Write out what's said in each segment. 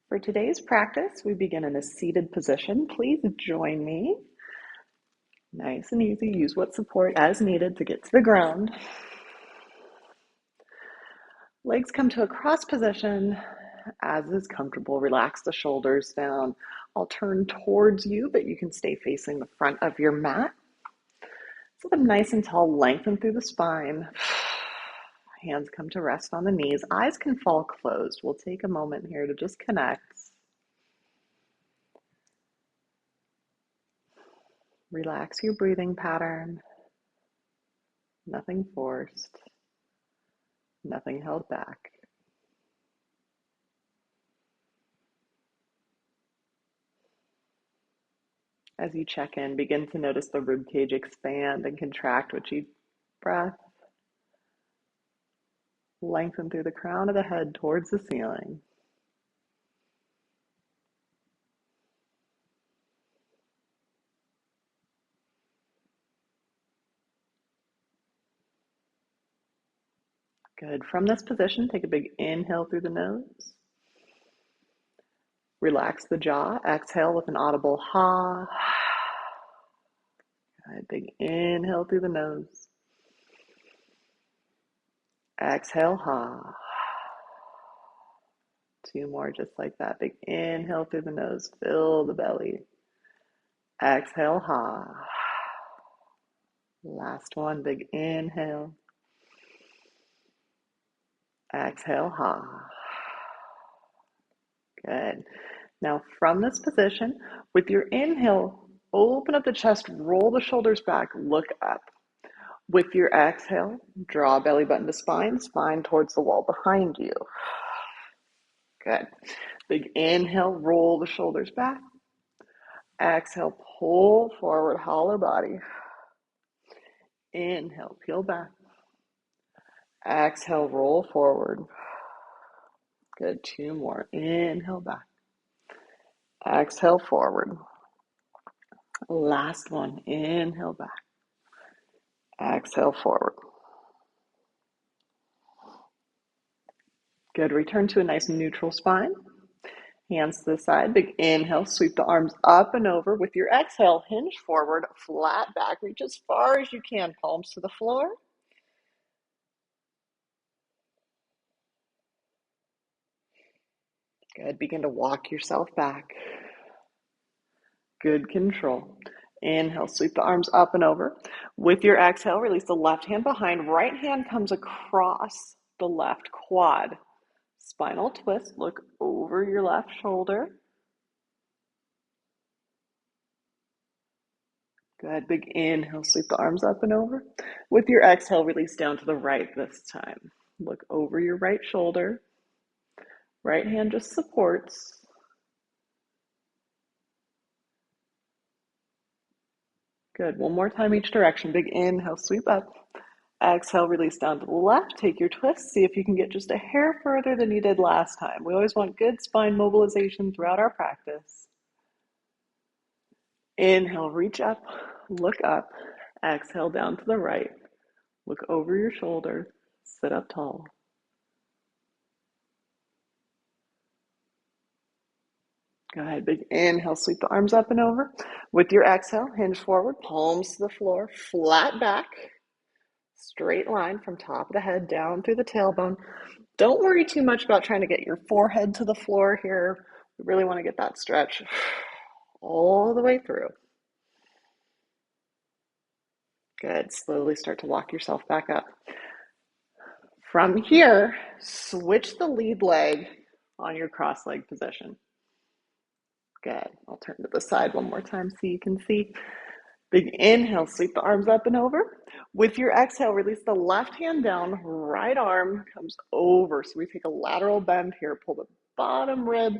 For today's practice, we begin in a seated position. Please join me. Nice and easy. Use what support as needed to get to the ground. Legs come to a cross position as is comfortable. Relax the shoulders down. I'll turn towards you, but you can stay facing the front of your mat. Sit up nice and tall, lengthen through the spine. Hands come to rest on the knees. Eyes can fall closed. We'll take a moment here to just connect. Relax your breathing pattern. Nothing forced. Nothing held back. As you check in, begin to notice the ribcage expand and contract with each breath. Lengthen through the crown of the head towards the ceiling. Good. From this position, take a big inhale through the nose. Relax the jaw. Exhale with an audible ha. Good. Big inhale through the nose. Exhale, ha. Two more just like that. Big inhale through the nose. Fill the belly. Exhale, ha. Last one. Big inhale. Exhale, ha. Good. Now from this position, with your inhale, open up the chest, roll the shoulders back, look up. With your exhale, draw belly button to spine, spine towards the wall behind you. Good. Big inhale, roll the shoulders back. Exhale, pull forward, hollow body. Inhale, peel back. Exhale, roll forward. Good. Two more. Inhale back. Exhale forward. Last one. Inhale back. Exhale forward. Good. Return to a nice neutral spine. Hands to the side. Big inhale. Sweep the arms up and over. With your exhale, hinge forward, flat back. Reach as far as you can. Palms to the floor. Good. Begin to walk yourself back. Good control. Inhale, sweep the arms up and over. With your exhale, release the left hand behind. Right hand comes across the left quad. Spinal twist. Look over your left shoulder. Good. Big inhale, sweep the arms up and over. With your exhale, release down to the right this time. Look over your right shoulder. Right hand just supports. Good. One more time each direction. Big inhale, sweep up. Exhale, release down to the left. Take your twist. See if you can get just a hair further than you did last time. We always want good spine mobilization throughout our practice. Inhale, reach up, look up. Exhale, down to the right. Look over your shoulder. Sit up tall. Good. Big inhale, sweep the arms up and over. With your exhale, hinge forward, palms to the floor, flat back. Straight line from top of the head down through the tailbone. Don't worry too much about trying to get your forehead to the floor here. We really want to get that stretch all the way through. Good. Slowly start to walk yourself back up. From here, switch the lead leg on your cross leg position. Good. I'll turn to the side one more time so you can see. Big inhale, sweep the arms up and over. With your exhale, release the left hand down, right arm comes over. So we take a lateral bend here, pull the bottom rib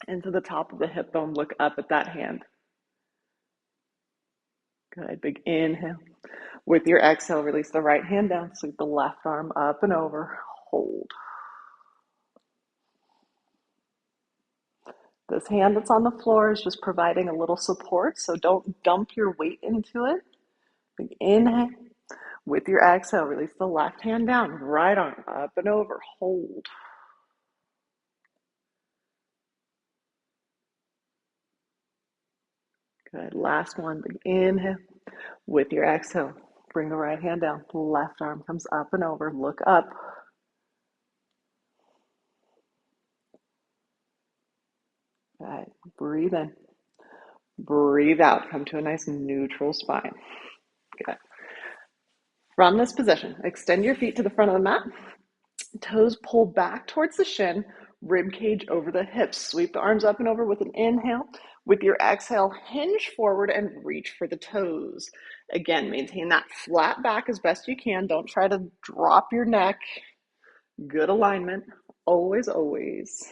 into the top of the hip bone, look up at that hand. Good, big inhale. With your exhale, release the right hand down, sweep the left arm up and over, hold. This hand that's on the floor is just providing a little support, so don't dump your weight into it. Big inhale. With your exhale, release the left hand down, right arm up and over, hold. Good. Last one. Big inhale. With your exhale, bring the right hand down. Left arm comes up and over. Look up. Good. Breathe in. Breathe out. Come to a nice neutral spine. Good. From this position, extend your feet to the front of the mat. Toes pull back towards the shin, rib cage over the hips. Sweep the arms up and over with an inhale. With your exhale, hinge forward and reach for the toes. Again, maintain that flat back as best you can. Don't try to drop your neck. Good alignment. Always, always.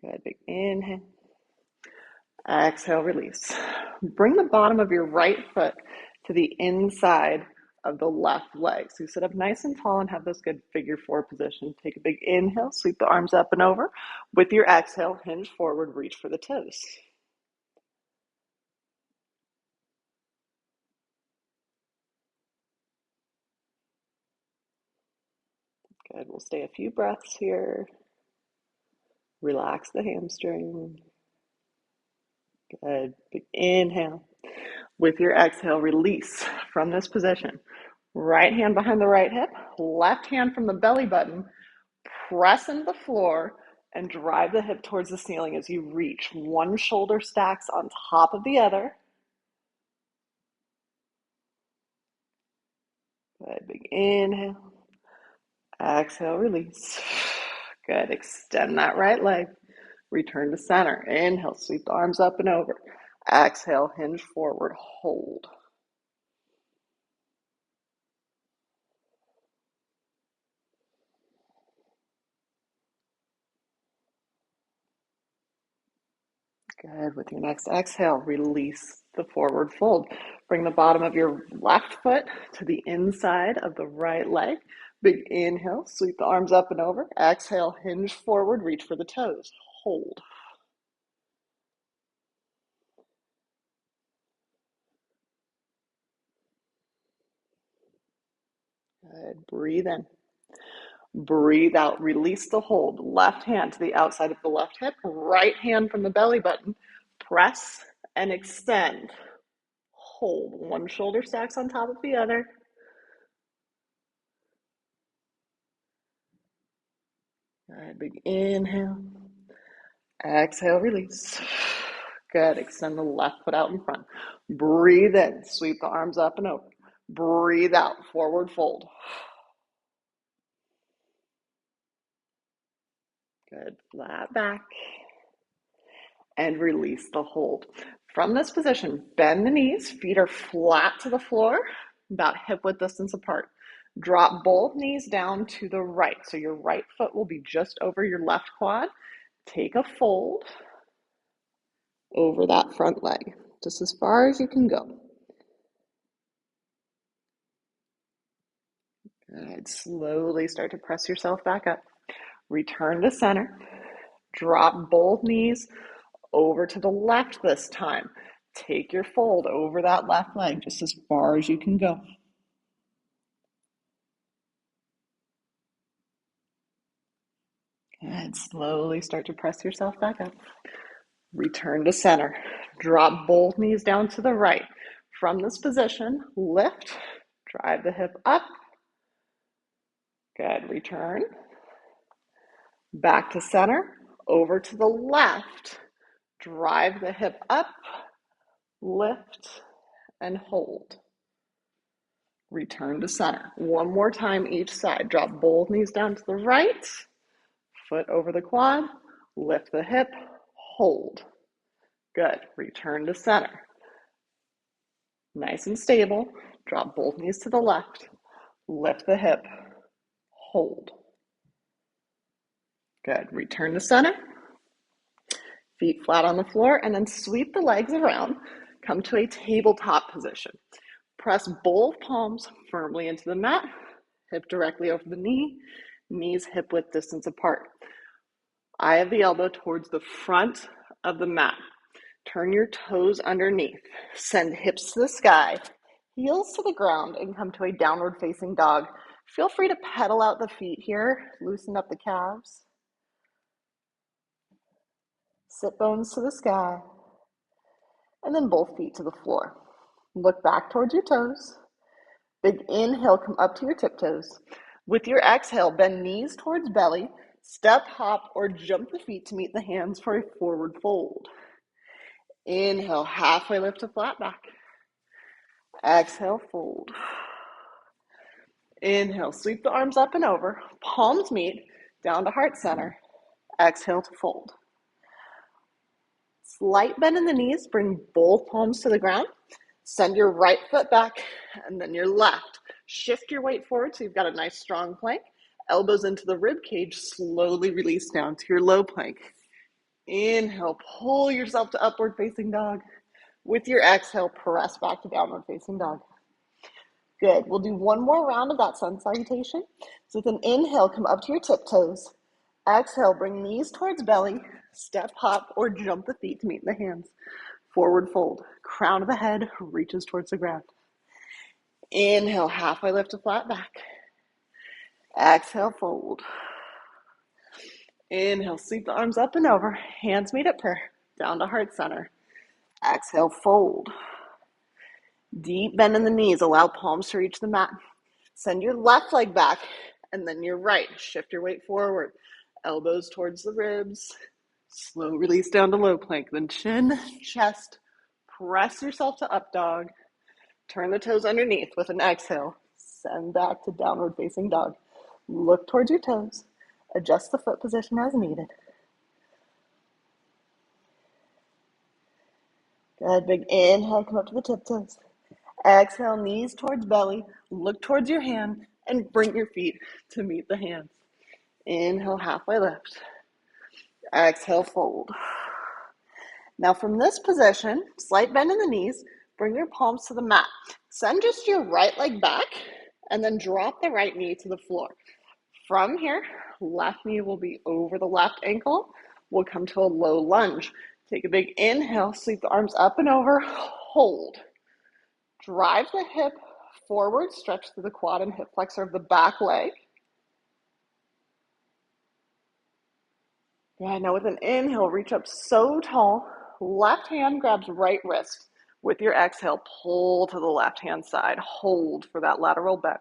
Good. Big inhale. Exhale, release. Bring the bottom of your right foot to the inside of the left leg. So you sit up nice and tall and have this good figure four position. Take a big inhale, sweep the arms up and over. With your exhale, hinge forward, reach for the toes. Good. We'll stay a few breaths here. Relax the hamstring. Good. Big inhale. With your exhale, release from this position. Right hand behind the right hip, left hand from the belly button. Press into the floor and drive the hip towards the ceiling as you reach. One shoulder stacks on top of the other. Good. Big inhale. Exhale, release. Good. Extend that right leg. Return to center. Inhale, sweep the arms up and over. Exhale, hinge forward, hold. Good. With your next exhale, release the forward fold. Bring the bottom of your left foot to the inside of the right leg. Big inhale, sweep the arms up and over. Exhale, hinge forward, reach for the toes. Hold. Good. Breathe in. Breathe out. Release the hold. Left hand to the outside of the left hip. Right hand from the belly button. Press and extend. Hold. One shoulder stacks on top of the other. Good. Big inhale. Exhale, release. Good. Extend the left foot out in front. Breathe in. Sweep the arms up and over. Breathe out. Forward fold. Good. Flat back. And release the hold. From this position, bend the knees. Feet are flat to the floor, about hip width distance apart. Drop both knees down to the right. So your right foot will be just over your left quad. Take a fold over that front leg, just as far as you can go. Good. Slowly start to press yourself back up. Return to center. Drop both knees over to the left this time. Take your fold over that left leg just as far as you can go. Good. Slowly start to press yourself back up. Return to center. Drop both knees down to the right. From this position, lift, drive the hip up. Good. Return. Back to center. Over to the left. Drive the hip up, lift, and hold. Return to center. One more time each side. Drop both knees down to the right. Foot over the quad. Lift the hip. Hold. Good. Return to center. Nice and stable. Drop both knees to the left. Lift the hip. Hold. Good. Return to center. Feet flat on the floor, and then sweep the legs around. Come to a tabletop position. Press both palms firmly into the mat. Hip directly over the knee. Knees hip width distance apart. Eye of the elbow towards the front of the mat. Turn your toes underneath. Send hips to the sky, heels to the ground, and come to a downward facing dog. Feel free to pedal out the feet here. Loosen up the calves. Sit bones to the sky, and then both feet to the floor. Look back towards your toes. Big inhale, come up to your tiptoes. With your exhale, bend knees towards belly. Step, hop, or jump the feet to meet the hands for a forward fold. Inhale, halfway lift to flat back. Exhale, fold. Inhale, sweep the arms up and over. Palms meet, down to heart center. Exhale to fold. Slight bend in the knees, bring both palms to the ground. Send your right foot back and then your left. Shift your weight forward so you've got a nice strong plank. Elbows into the rib cage, slowly release down to your low plank. Inhale, pull yourself to upward facing dog. With your exhale, press back to downward facing dog. Good. We'll do one more round of that sun salutation. So with an inhale, come up to your tiptoes. Exhale, bring knees towards belly. Step, hop, or jump the feet to meet the hands. Forward fold. Crown of the head reaches towards the ground. Inhale, halfway lift to flat back. Exhale, fold. Inhale, sweep the arms up and over. Hands meet at prayer. Down to heart center. Exhale, fold. Deep bend in the knees. Allow palms to reach the mat. Send your left leg back and then your right. Shift your weight forward. Elbows towards the ribs. Slow release down to low plank. Then chin, chest. Press yourself to up dog. Turn the toes underneath with an exhale. Send back to downward facing dog. Look towards your toes. Adjust the foot position as needed. Good. Big inhale, come up to the tiptoes. Exhale, knees towards belly. Look towards your hand and bring your feet to meet the hands. Inhale, halfway lift. Exhale, fold. Now from this position, slight bend in the knees, bring your palms to the mat. Send just your right leg back and then drop the right knee to the floor. From here, left knee will be over the left ankle. We'll come to a low lunge. Take a big inhale, sweep the arms up and over, hold. Drive the hip forward, stretch through the quad and hip flexor of the back leg. Good. Now with an inhale, reach up so tall. Left hand grabs right wrist. With your exhale, pull to the left hand side. Hold for that lateral bend.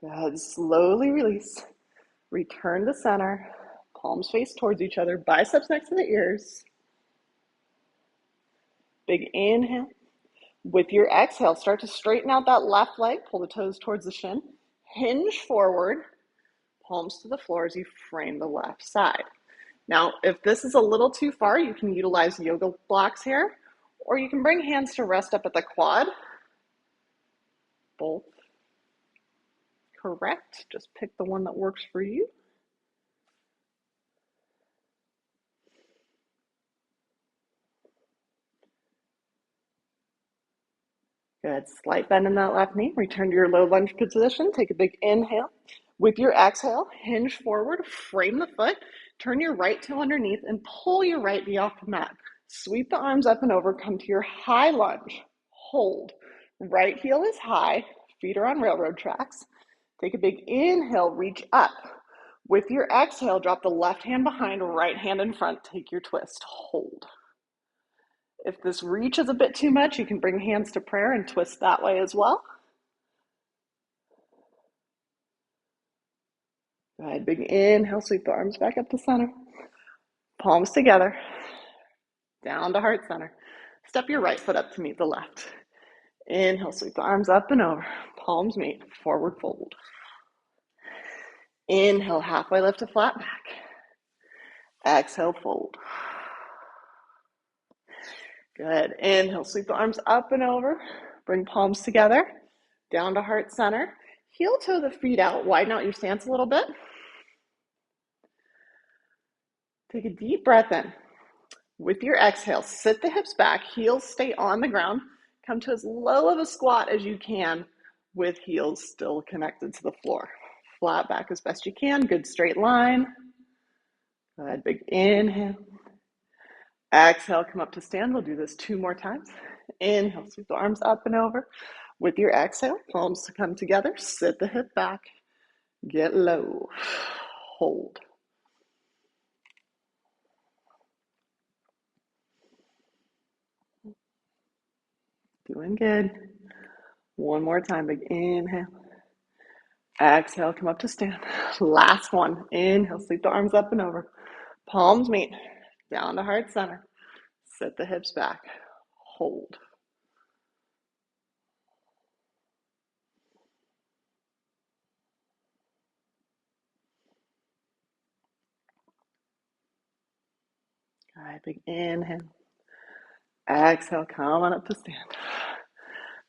Good. Slowly release. Return to center. Palms face towards each other. Biceps next to the ears. Big inhale. With your exhale, start to straighten out that left leg. Pull the toes towards the shin. Hinge forward. Palms to the floor as you frame the left side. Now, if this is a little too far, you can utilize yoga blocks here, or you can bring hands to rest up at the quad. Both correct. Just pick the one that works for you. Good. Slight bend in that left knee. Return to your low lunge position. Take a big inhale. With your exhale, hinge forward, frame the foot, turn your right toe underneath, and pull your right knee off the mat. Sweep the arms up and over. Come to your high lunge. Hold. Right heel is high. Feet are on railroad tracks. Take a big inhale. Reach up. With your exhale, drop the left hand behind, right hand in front. Take your twist. Hold. If this reach is a bit too much, you can bring hands to prayer and twist that way as well. Go ahead, big inhale, sweep the arms back up to center. Palms together, down to heart center. Step your right foot up to meet the left. Inhale, sweep the arms up and over. Palms meet, forward fold. Inhale, halfway lift to flat back. Exhale, fold. Good. Inhale, sweep the arms up and over. Bring palms together, down to heart center. Heel toe the feet out. Widen out your stance a little bit. Take a deep breath in. With your exhale, sit the hips back. Heels stay on the ground. Come to as low of a squat as you can with heels still connected to the floor. Flat back as best you can. Good straight line. Go ahead, big inhale. Exhale, come up to stand. We'll do this 2 more times. Inhale, sweep the arms up and over. With your exhale, palms to come together. Sit the hip back. Get low. Hold. Doing good. One more time. Big inhale. Exhale, come up to stand. Last one. Inhale, sweep the arms up and over. Palms meet. Down to heart center. Sit the hips back. Hold. All right, big inhale. Exhale, come on up to stand.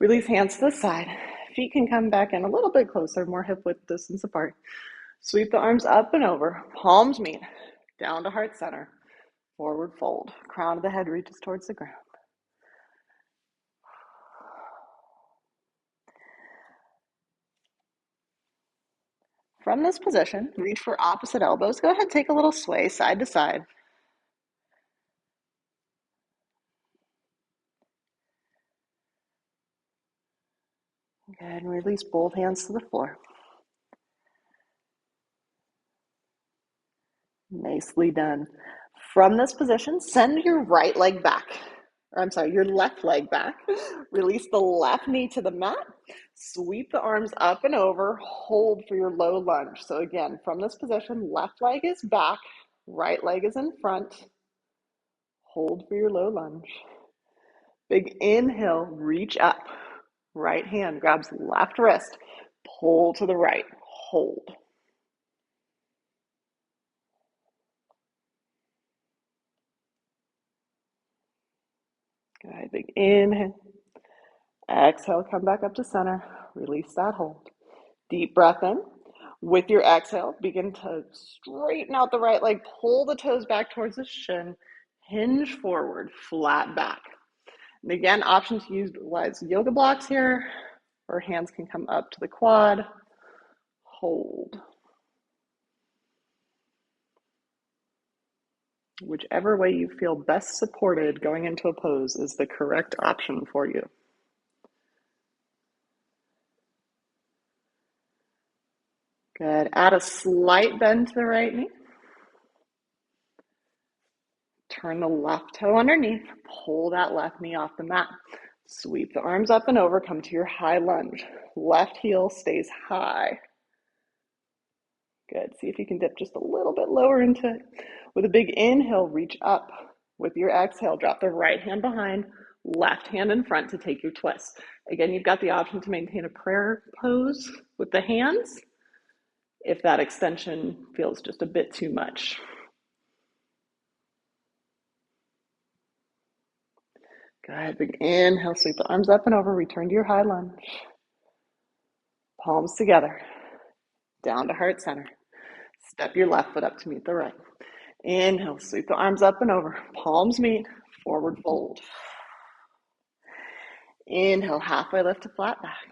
Release hands to the side. Feet can come back in a little bit closer, more hip width distance apart. Sweep the arms up and over. Palms meet. Down to heart center. Forward fold. Crown of the head reaches towards the ground. From this position, reach for opposite elbows. Go ahead, take a little sway side to side. Good, and release both hands to the floor. Nicely done. From this position, send your right leg back. Your left leg back. Release the left knee to the mat. Sweep the arms up and over. Hold for your low lunge. So again, from this position, left leg is back, right leg is in front. Hold for your low lunge. Big inhale, reach up. Right hand grabs left wrist. Pull to the right. Hold. Good. Big inhale. Exhale, come back up to center. Release that hold. Deep breath in. With your exhale, begin to straighten out the right leg. Pull the toes back towards the shin. Hinge forward, flat back. And again, option to utilize yoga blocks here, or hands can come up to the quad. Hold. Whichever way you feel best supported going into a pose is the correct option for you. Good. Add a slight bend to the right knee. Turn the left toe underneath. Pull that left knee off the mat. Sweep the arms up and over. Come to your high lunge. Left heel stays high. Good. See if you can dip just a little bit lower into it. With a big inhale, reach up. With your exhale, drop the right hand behind, left hand in front to take your twist. Again, you've got the option to maintain a prayer pose with the hands if that extension feels just a bit too much. Good. Big inhale, sweep the arms up and over. Return to your high lunge. Palms together. Down to heart center. Step your left foot up to meet the right. Inhale, sweep the arms up and over. Palms meet. Forward fold. Inhale, halfway lift to flat back.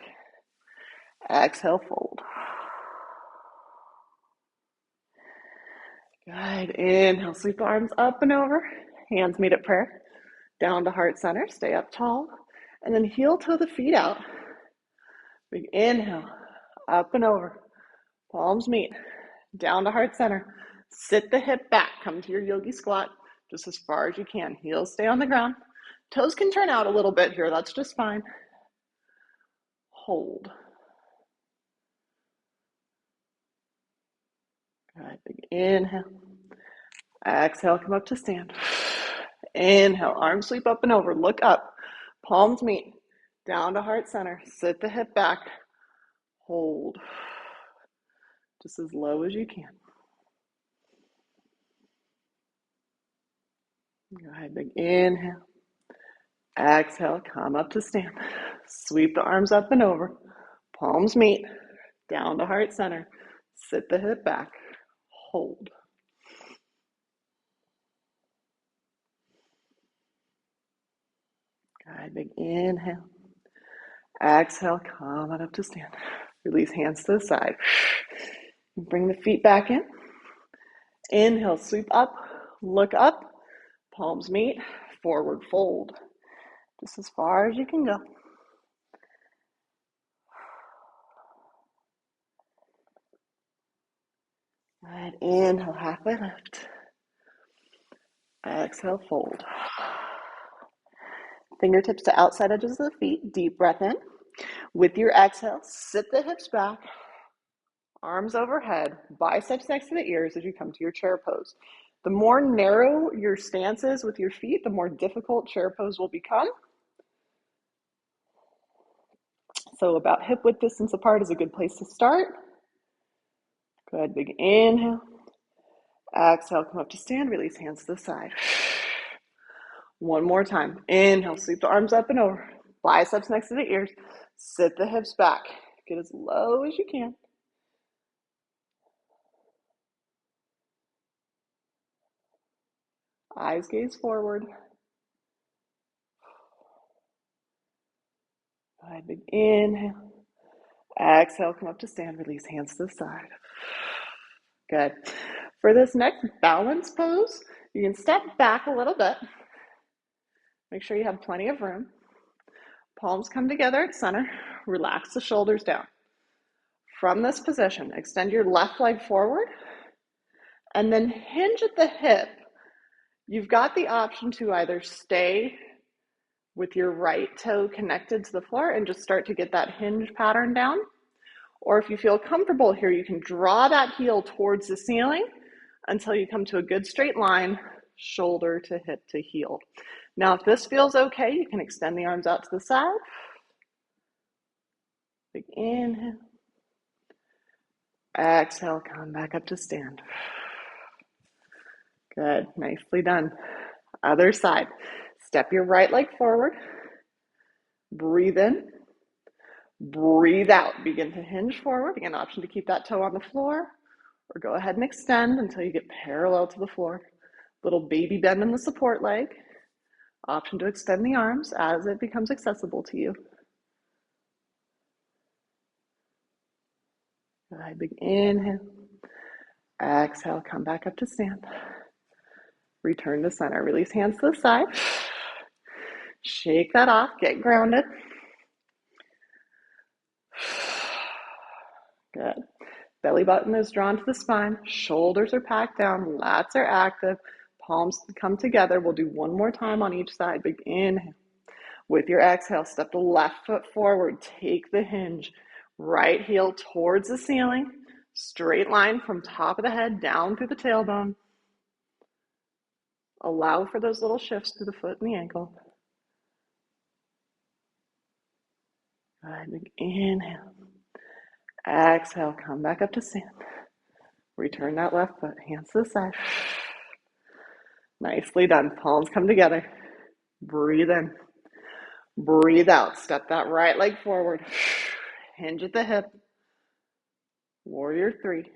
Exhale, fold. Good. Inhale, sweep the arms up and over. Hands meet at prayer. Down to heart center. Stay up tall. And then heel toe the feet out. Big inhale. Up and over. Palms meet. Down to heart center. Sit the hip back. Come to your yogi squat just as far as you can. Heels stay on the ground. Toes can turn out a little bit here. That's just fine. Hold. Good. Big inhale. Exhale, come up to stand. Inhale, arms sweep up and over. Look up. Palms meet. Down to heart center. Sit the hip back. Hold. Just as low as you can. Go ahead, big inhale. Exhale, come up to stand. Sweep the arms up and over. Palms meet. Down to heart center. Sit the hip back. Hold. Good, big inhale. Exhale, come on up to stand. Release hands to the side. Bring the feet back in. Inhale, sweep up, look up. Palms meet, forward fold. Just as far as you can go. Good. Inhale, halfway lift. Exhale, fold. Fingertips to outside edges of the feet. Deep breath in. With your exhale, sit the hips back. Arms overhead, biceps next to the ears as you come to your chair pose. The more narrow your stance is with your feet, the more difficult chair pose will become. So about hip width distance apart is a good place to start. Good, big inhale. Exhale, come up to stand, release hands to the side. One more time. Inhale, sweep the arms up and over. Biceps next to the ears. Sit the hips back. Get as low as you can. Eyes gaze forward. Good, big inhale. Exhale, come up to stand, release hands to the side. Good. For this next balance pose, you can step back a little bit. Make sure you have plenty of room. Palms come together at center. Relax the shoulders down. From this position, extend your left leg forward and then hinge at the hip. You've got the option to either stay with your right toe connected to the floor and just start to get that hinge pattern down. Or if you feel comfortable here, you can draw that heel towards the ceiling until you come to a good straight line, shoulder to hip to heel. Now, if this feels okay, you can extend the arms out to the side. Big inhale. Exhale, come back up to stand. Good, nicely done. Other side. Step your right leg forward. Breathe in. Breathe out. Begin to hinge forward. Again, option to keep that toe on the floor or go ahead and extend until you get parallel to the floor. Little baby bend in the support leg. Option to extend the arms as it becomes accessible to you. Good, big inhale. Exhale, come back up to stand. Return to center. Release hands to the side. Shake that off. Get grounded. Good. Belly button is drawn to the spine. Shoulders are packed down. Lats are active. Palms come together. We'll do one more time on each side. Big inhale. With your exhale, step the left foot forward. Take the hinge. Right heel towards the ceiling. Straight line from top of the head down through the tailbone. Allow for those little shifts through the foot and the ankle. Good. Big inhale. Exhale, come back up to stand. Return that left foot, hands to the side. Nicely done. Palms come together. Breathe in. Breathe out. Step that right leg forward. Hinge at the hip. Warrior three.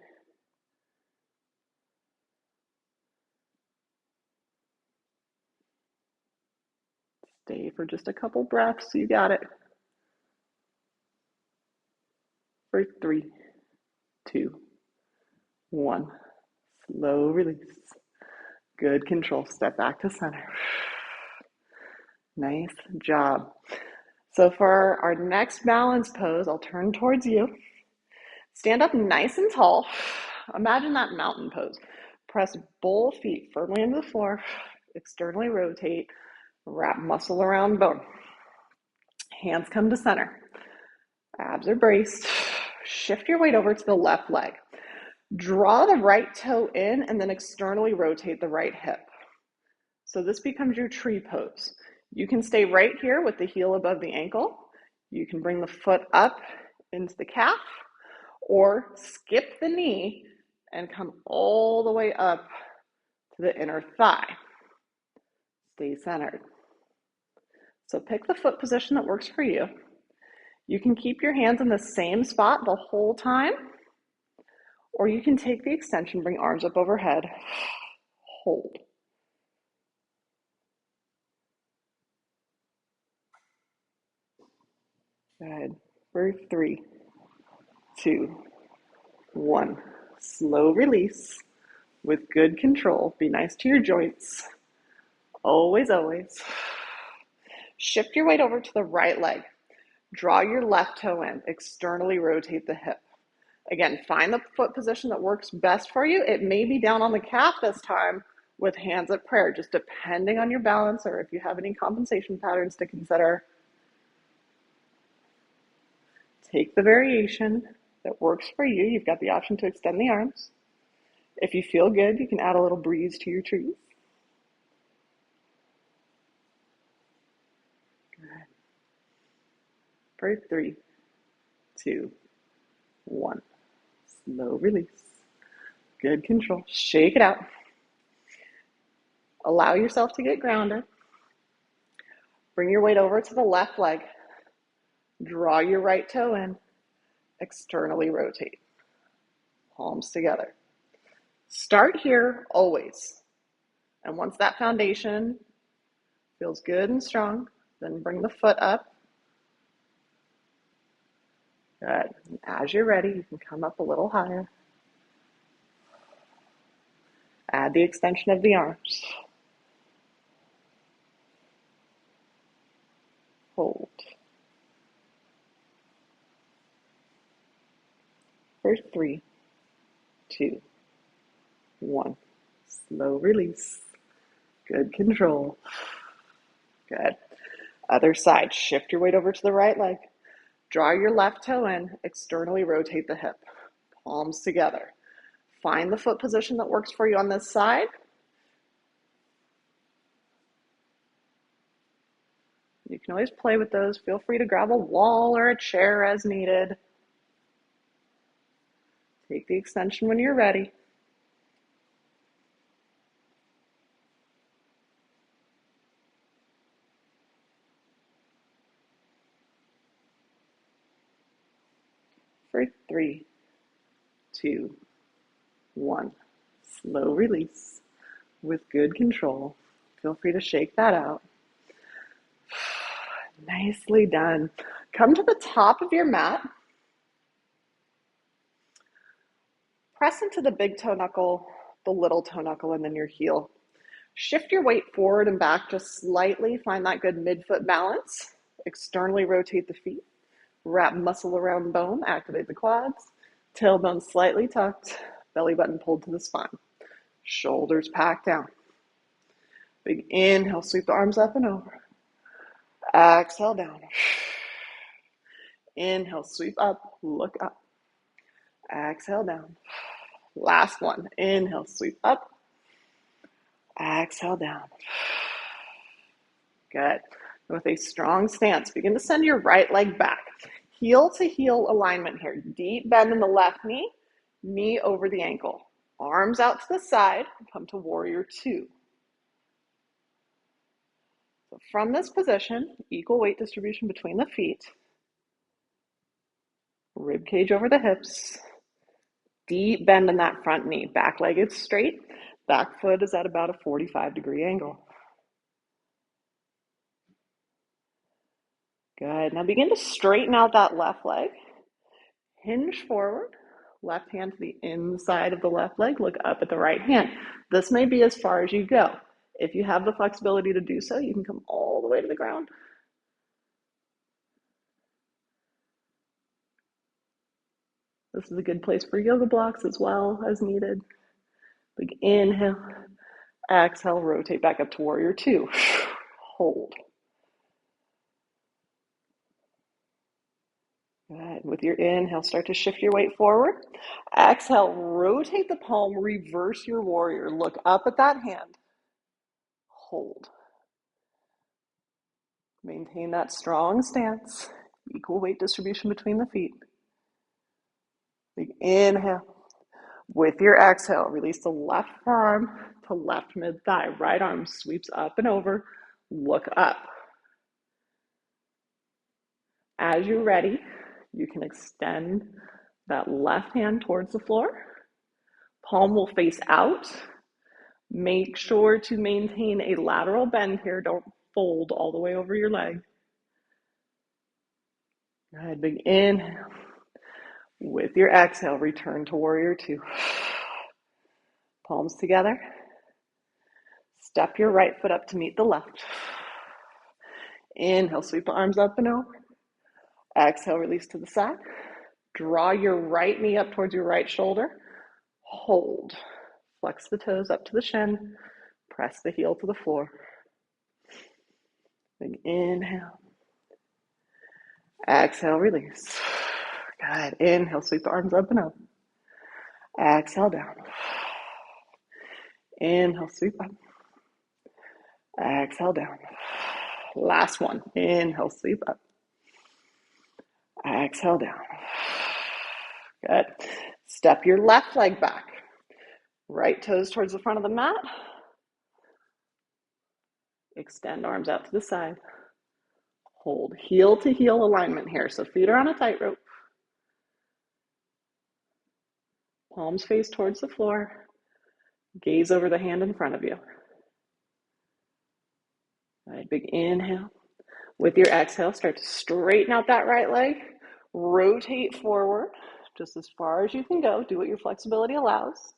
Stay for just a couple breaths. You got it. For 3, 2, 1. Slow release. Good control. Step back to center. Nice job. So for our next balance pose, I'll turn towards you. Stand up nice and tall. Imagine that mountain pose. Press both feet firmly into the floor. Externally rotate. Wrap muscle around bone. Hands come to center. Abs are braced. Shift your weight over to the left leg. Draw the right toe in and then externally rotate the right hip. So this becomes your tree pose. You can stay right here with the heel above the ankle. You can bring the foot up into the calf or skip the knee and come all the way up to the inner thigh. Stay centered. So pick the foot position that works for you. You can keep your hands in the same spot the whole time, or you can take the extension, bring arms up overhead, hold. Good. For 3, 2, 1. Slow release with good control. Be nice to your joints. Always, always. Shift your weight over to the right leg. Draw your left toe in. Externally rotate the hip. Again, find the foot position that works best for you. It may be down on the calf this time with hands at prayer, just depending on your balance or if you have any compensation patterns to consider. Take the variation that works for you. You've got the option to extend the arms. If you feel good, you can add a little breeze to your trees. Good. For 3, 2, 1. Slow release. Good control. Shake it out. Allow yourself to get grounded. Bring your weight over to the left leg. Draw your right toe in. Externally rotate. Palms together. Start here always. And once that foundation feels good and strong, then bring the foot up. Good. And as you're ready, you can come up a little higher. Add the extension of the arms. Hold. For 3, 2, 1. Slow release. Good control. Good. Other side. Shift your weight over to the right leg. Draw your left toe in. Externally rotate the hip. Palms together. Find the foot position that works for you on this side. You can always play with those. Feel free to grab a wall or a chair as needed. Take the extension when you're ready. For 3, 2, 1. Slow release with good control. Feel free to shake that out. Nicely done. Come to the top of your mat. Press into the big toe knuckle, the little toe knuckle, and then your heel. Shift your weight forward and back just slightly. Find that good midfoot balance. Externally rotate the feet. Wrap muscle around bone. Activate the quads. Tailbone slightly tucked. Belly button pulled to the spine. Shoulders packed down. Big inhale, sweep the arms up and over. Exhale down. Inhale, sweep up, look up. Exhale down. Last one. Inhale, sweep up. Exhale down. Good. With a strong stance, begin to send your right leg back. Heel to heel alignment here. Deep bend in the left knee, knee over the ankle. Arms out to the side, come to warrior 2. So from this position, equal weight distribution between the feet, rib cage over the hips, deep bend in that front knee. Back leg is straight, back foot is at about a 45-degree angle. Good. Now begin to straighten out that left leg. Hinge forward. Left hand to the inside of the left leg. Look up at the right hand. This may be as far as you go. If you have the flexibility to do so, you can come all the way to the ground. This is a good place for yoga blocks as well as needed. Big inhale. Exhale, rotate back up to warrior 2. Hold. Good. With your inhale, start to shift your weight forward. Exhale, rotate the palm, reverse your warrior. Look up at that hand. Hold. Maintain that strong stance. Equal weight distribution between the feet. Big inhale. With your exhale, release the left arm to left mid-thigh. Right arm sweeps up and over. Look up. As you're ready, you can extend that left hand towards the floor. Palm will face out. Make sure to maintain a lateral bend here. Don't fold all the way over your leg. Good. Big inhale. With your exhale, return to warrior 2. Palms together. Step your right foot up to meet the left. Inhale, sweep the arms up and over. Exhale, release to the side. Draw your right knee up towards your right shoulder. Hold. Flex the toes up to the shin. Press the heel to the floor. Big inhale. Exhale, release. Good. Inhale, sweep the arms up and over. Exhale, down. Inhale, sweep up. Exhale, down. Last one. Inhale, sweep up. Exhale, down. Good. Step your left leg back. Right toes towards the front of the mat. Extend arms out to the side. Hold heel to heel alignment here. So feet are on a tightrope. Palms face towards the floor. Gaze over the hand in front of you. All right, big inhale. With your exhale, start to straighten out that right leg. Rotate forward just as far as you can go. Do what your flexibility allows.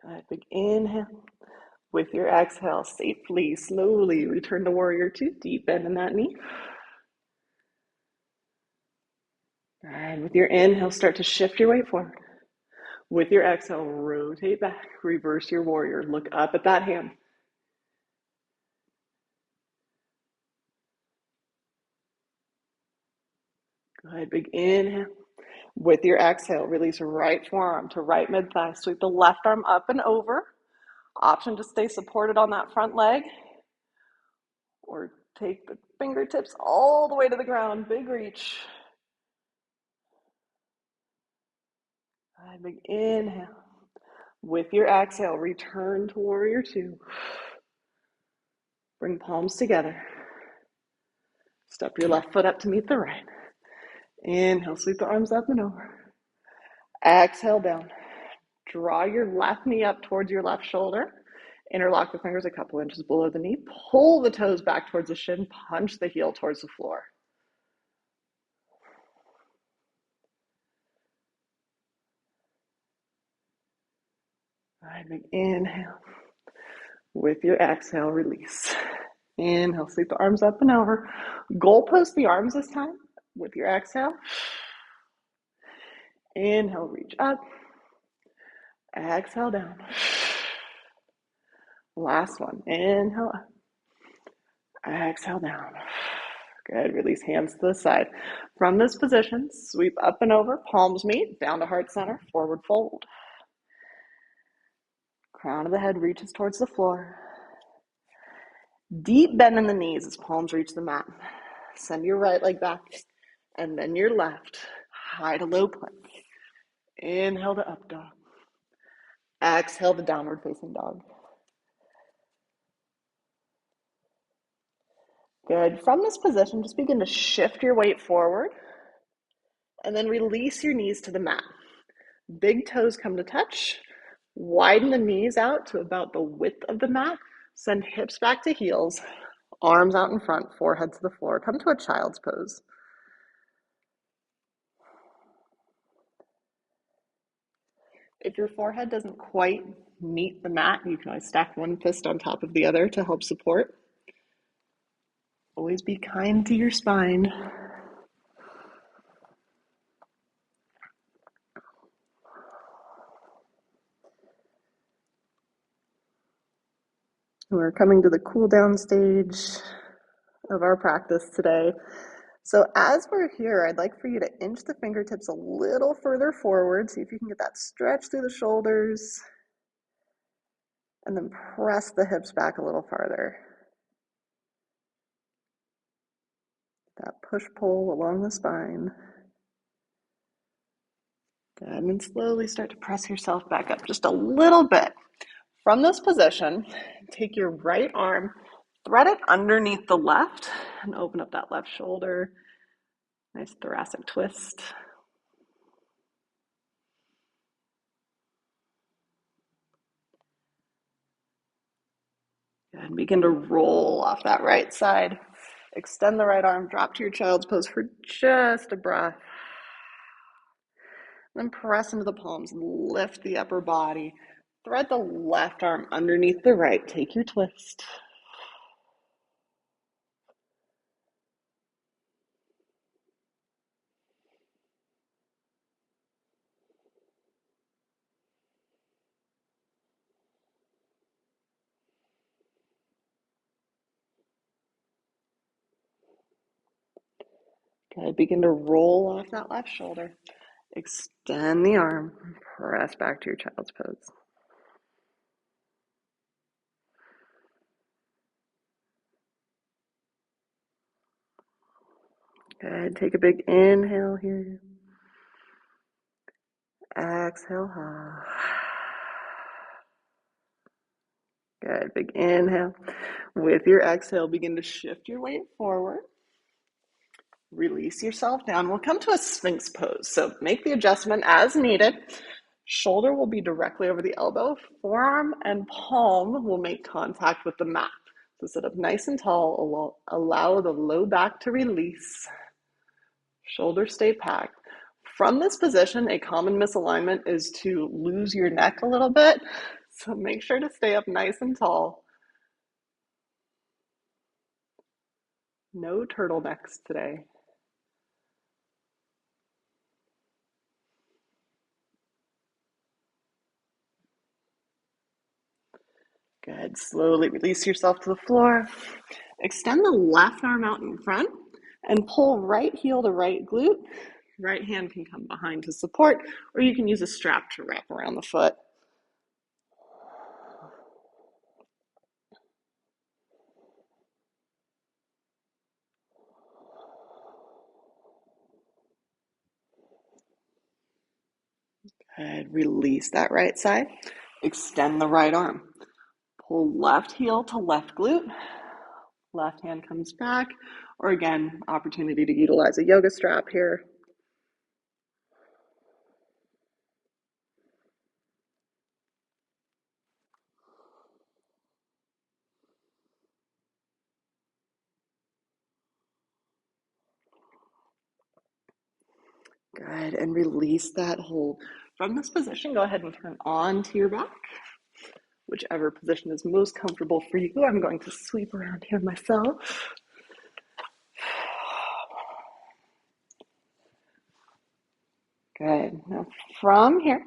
All right, big inhale. With your exhale, safely, slowly return to warrior two. Deep bend in that knee. All right, with your inhale, start to shift your weight forward. With your exhale, rotate back. Reverse your warrior. Look up at that hand. Good, big inhale. With your exhale, release right forearm to right mid-thigh. Sweep the left arm up and over. Option to stay supported on that front leg. Or take the fingertips all the way to the ground. Big reach. Big inhale. With your exhale, return to warrior two. Bring palms together. Step your left foot up to meet the right. Inhale, sweep the arms up and over. Exhale, down. Draw your left knee up towards your left shoulder. Interlock the fingers a couple inches below the knee. Pull the toes back towards the shin. Punch the heel towards the floor. All right, big inhale. With your exhale, release. Inhale, sweep the arms up and over. Goalpost the arms this time with your exhale. Inhale, reach up. Exhale, down. Last one. Inhale up. Exhale, down. Good. Release hands to the side. From this position, sweep up and over. Palms meet. Down to heart center. Forward fold. Crown of the head reaches towards the floor. Deep bend in the knees as palms reach the mat. Send your right leg back. And then your left. High to low plank. Inhale to up dog. Exhale to downward facing dog. Good. From this position, just begin to shift your weight forward and then release your knees to the mat. Big toes come to touch. Widen the knees out to about the width of the mat. Send hips back to heels. Arms out in front, forehead to the floor. Come to a child's pose. If your forehead doesn't quite meet the mat, you can always stack one fist on top of the other to help support. Always be kind to your spine. We're coming to the cool down stage of our practice today. So as we're here, I'd like for you to inch the fingertips a little further forward. See if you can get that stretch through the shoulders. And then press the hips back a little farther. That push-pull along the spine. Good. And then slowly start to press yourself back up just a little bit. From this position, take your right arm, thread it underneath the left, and open up that left shoulder. Nice thoracic twist. And begin to roll off that right side. Extend the right arm, drop to your child's pose for just a breath. Then press into the palms, lift the upper body. Thread the left arm underneath the right. Take your twist. Good. Begin to roll off that left shoulder. Extend the arm. Press back to your child's pose. Good. Take a big inhale here. Exhale. Good. Big inhale. With your exhale, begin to shift your weight forward. Release yourself down. We'll come to a Sphinx pose. So make the adjustment as needed. Shoulder will be directly over the elbow. Forearm and palm will make contact with the mat. So sit up nice and tall. Allow the low back to release. Shoulders stay packed. From this position, a common misalignment is to lose your neck a little bit. So make sure to stay up nice and tall. No turtlenecks today. Good. Slowly release yourself to the floor. Extend the left arm out in front and pull right heel to right glute. Right hand can come behind to support, or you can use a strap to wrap around the foot. Good. Release that right side. Extend the right arm. Pull left heel to left glute. Left hand comes back, or again, opportunity to utilize a yoga strap here. Good, and release that hold. From this position, go ahead and turn onto your back. Whichever position is most comfortable for you. I'm going to sweep around here myself. Good. Now from here,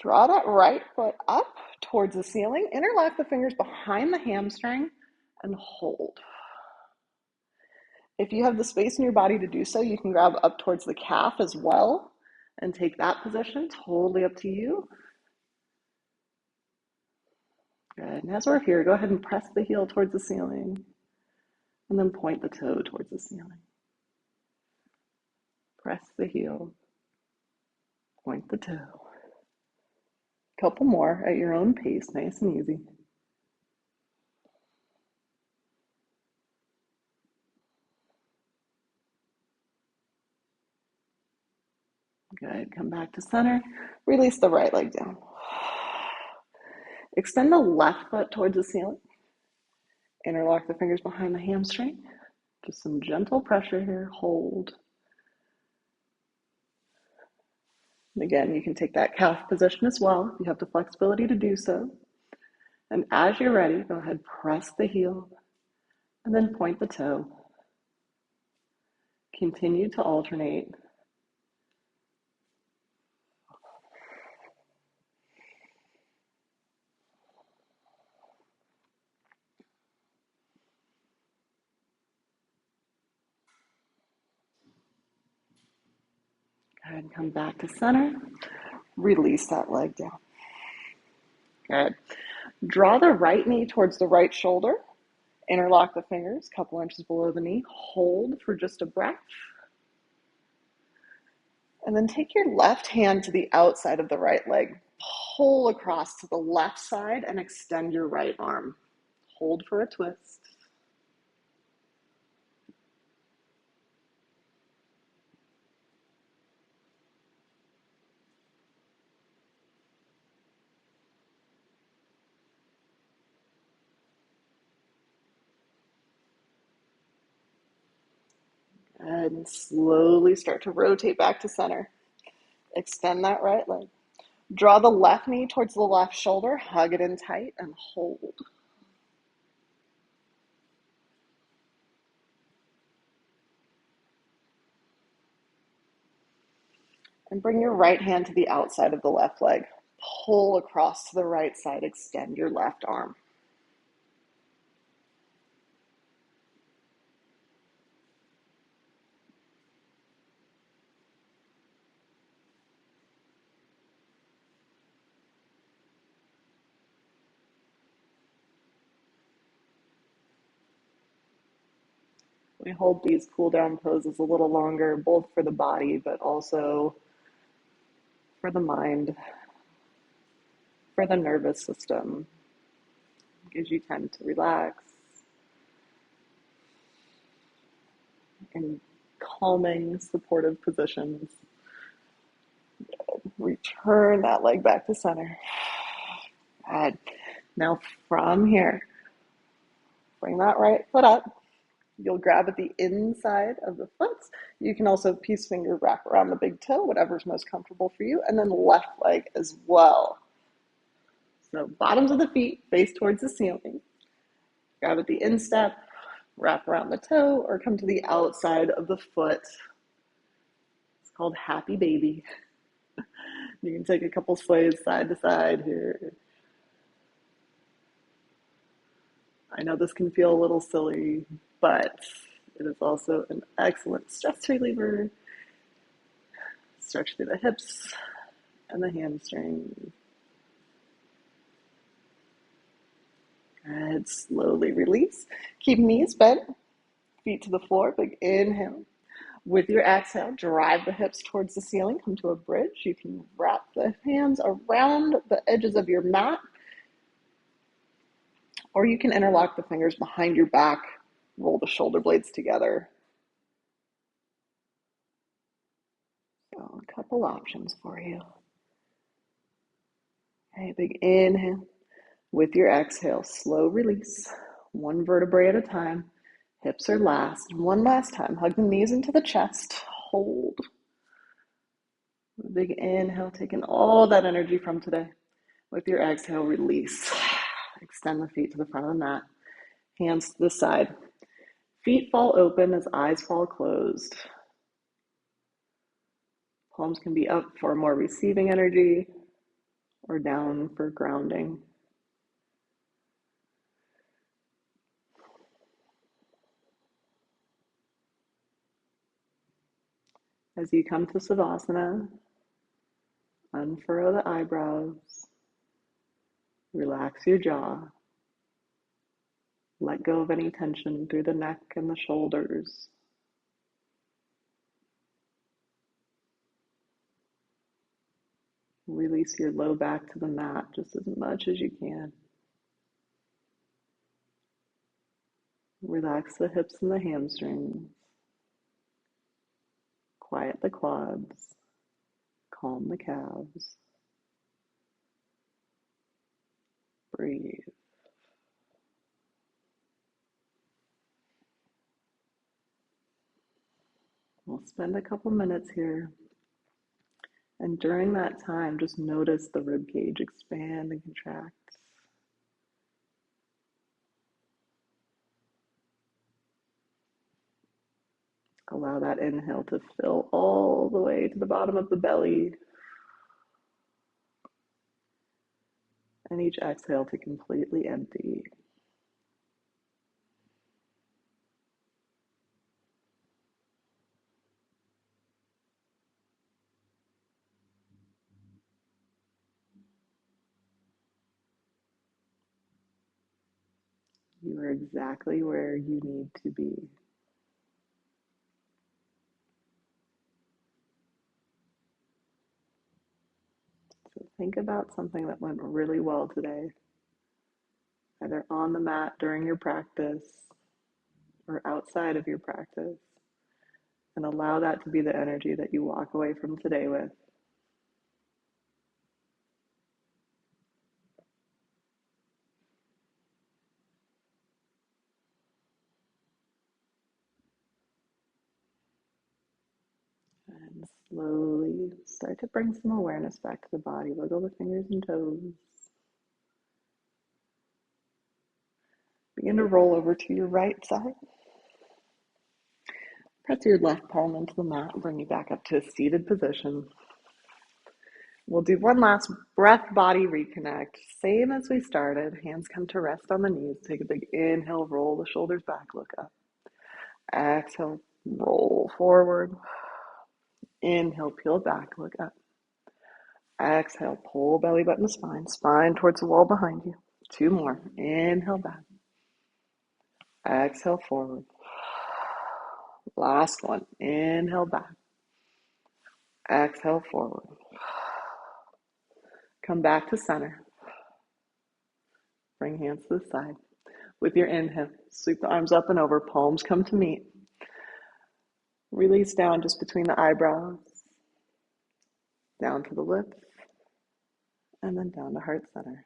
draw that right foot up towards the ceiling. Interlock the fingers behind the hamstring and hold. If you have the space in your body to do so, you can grab up towards the calf as well and take that position. Totally up to you. Good. And as we're here, go ahead and press the heel towards the ceiling and then point the toe towards the ceiling. Press the heel, point the toe. Couple more at your own pace, nice and easy. Good. Come back to center. Release the right leg down. Extend the left foot towards the ceiling. Interlock the fingers behind the hamstring. Just some gentle pressure here. Hold. And again, you can take that calf position as well if you have the flexibility to do so. And as you're ready, go ahead, press the heel and then point the toe. Continue to alternate. Go ahead and come back to center. Release that leg down. Good. Draw the right knee towards the right shoulder. Interlock the fingers, a couple inches below the knee. Hold for just a breath. And then take your left hand to the outside of the right leg. Pull across to the left side and extend your right arm. Hold for a twist. And slowly start to rotate back to center. Extend that right leg. Draw the left knee towards the left shoulder, hug it in tight, and hold. And bring your right hand to the outside of the left leg. Pull across to the right side, extend your left arm. We hold these cool down poses a little longer, both for the body, but also for the mind, for the nervous system. Gives you time to relax in calming, supportive positions. Return that leg back to center. Good. Now from here, bring that right foot up. You'll grab at the inside of the foot. You can also peace finger wrap around the big toe, whatever's most comfortable for you, and then left leg as well. So bottoms of the feet face towards the ceiling. Grab at the instep, wrap around the toe, or come to the outside of the foot. It's called Happy Baby. You can take a couple sways side to side here. I know this can feel a little silly, but it is also an excellent stress reliever. Stretch through the hips and the hamstring. Good. Slowly release. Keep knees bent, feet to the floor. Big inhale. With your exhale, drive the hips towards the ceiling. Come to a bridge. You can wrap the hands around the edges of your mat, or you can interlock the fingers behind your back. Roll the shoulder blades together. So a couple options for you. Okay, big inhale. With your exhale, slow release. One vertebrae at a time. Hips are last. One last time. Hug the knees into the chest. Hold. Big inhale, taking all that energy from today. With your exhale, release. Extend the feet to the front of the mat. Hands to the side. Feet fall open as eyes fall closed. Palms can be up for more receiving energy or down for grounding. As you come to Savasana, unfurrow the eyebrows, relax your jaw, let go of any tension through the neck and the shoulders. Release your low back to the mat just as much as you can. Relax the hips and the hamstrings. Quiet the quads. Calm the calves. Breathe. We'll spend a couple minutes here. And during that time, just notice the rib cage expand and contract. Allow that inhale to fill all the way to the bottom of the belly. And each exhale to completely empty. You are exactly where you need to be. So think about something that went really well today, either on the mat during your practice or outside of your practice, and allow that to be the energy that you walk away from today with. And Slowly start to bring some awareness back to the body. Wiggle the fingers and toes. Begin to roll over to your right side. Press your left palm into the mat and bring you back up to a seated position. We'll do one last breath body reconnect. Same as we started. Hands come to rest on the knees. Take a big inhale, roll the shoulders back, look up. Exhale, roll forward. Inhale, peel back, look up. Exhale, pull belly button to spine. Spine towards the wall behind you. Two more. Inhale back. Exhale forward. Last one. Inhale back. Exhale forward. Come back to center. Bring hands to the side. With your inhale, sweep the arms up and over. Palms come to meet. Release down just between the eyebrows. Down to the lips. And then down to heart center.